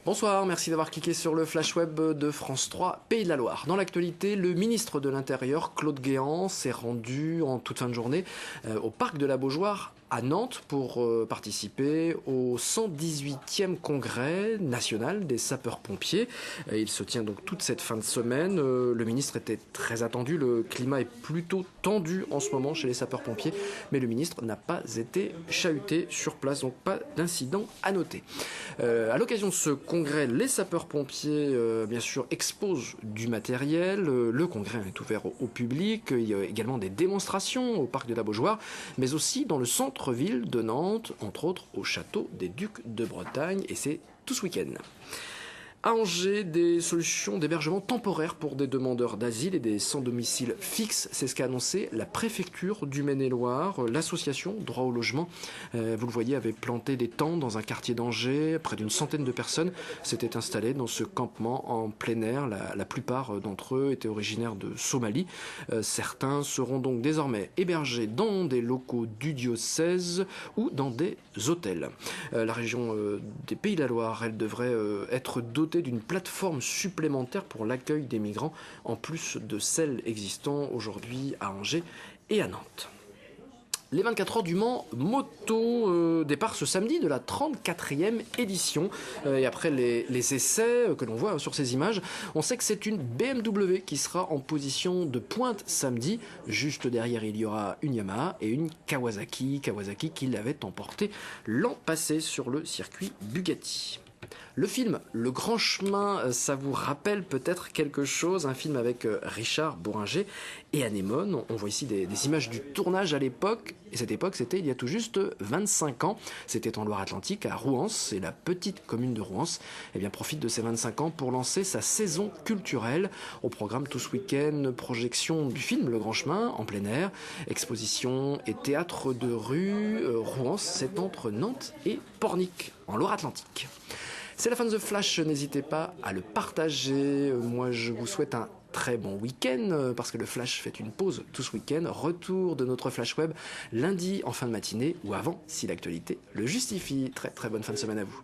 Bonsoir, merci d'avoir cliqué sur le flash web de France 3 Pays de la Loire. Dans l'actualité, le ministre de l'Intérieur, Claude Guéant, s'est rendu en toute fin de journée au parc de la Beaujoire à Nantes pour participer au 118e congrès national des sapeurs-pompiers. Il se tient donc toute cette fin de semaine. Le ministre était très attendu, le climat est plutôt tendu en ce moment chez les sapeurs-pompiers, mais le ministre n'a pas été chahuté sur place, donc pas d'incident à noter. À l'occasion de ce congrès, les sapeurs-pompiers, bien sûr, exposent du matériel. Le congrès est ouvert au public. Il y a également des démonstrations au parc de la Beaujoire, mais aussi dans le centre-ville de Nantes, entre autres au château des Ducs de Bretagne, et c'est tout ce week-end. À Angers, des solutions d'hébergement temporaire pour des demandeurs d'asile et des sans-domicile fixe. C'est ce qu'a annoncé la préfecture du Maine-et-Loire. L'association Droit au logement, vous le voyez, avait planté des tentes dans un quartier d'Angers. Près d'une centaine de personnes s'étaient installées dans ce campement en plein air. La plupart d'entre eux étaient originaires de Somalie. Certains seront donc désormais hébergés dans des locaux du diocèse ou dans des hôtels. La région des Pays de la Loire, elle devrait être dotée d'une plateforme supplémentaire pour l'accueil des migrants, en plus de celles existant aujourd'hui à Angers et à Nantes. Les 24 heures du Mans moto, départ ce samedi de la 34e édition. Et après les essais que l'on voit sur ces images, on sait que c'est une BMW qui sera en position de pointe samedi. Juste derrière, il y aura une Yamaha et une Kawasaki qui l'avait emporté l'an passé sur le circuit Bugatti. Le film Le Grand Chemin, ça vous rappelle peut-être quelque chose, un film avec Richard Bohringer et Anémone. On voit ici des images du tournage à l'époque, et cette époque c'était il y a tout juste 25 ans. C'était en Loire-Atlantique, à Rouens, et la petite commune de Rouens profite de ces 25 ans pour lancer sa saison culturelle. Au programme tout ce week-end, projection du film Le Grand Chemin en plein air, exposition et théâtre de rue. Rouens, c'est entre Nantes et Pornic, en Loire-Atlantique. C'est la fin de The Flash, n'hésitez pas à le partager. Moi, je vous souhaite un très bon week-end, parce que le Flash fait une pause tout ce week-end. Retour de notre Flash Web lundi en fin de matinée, ou avant, si l'actualité le justifie. Très très bonne fin de semaine à vous.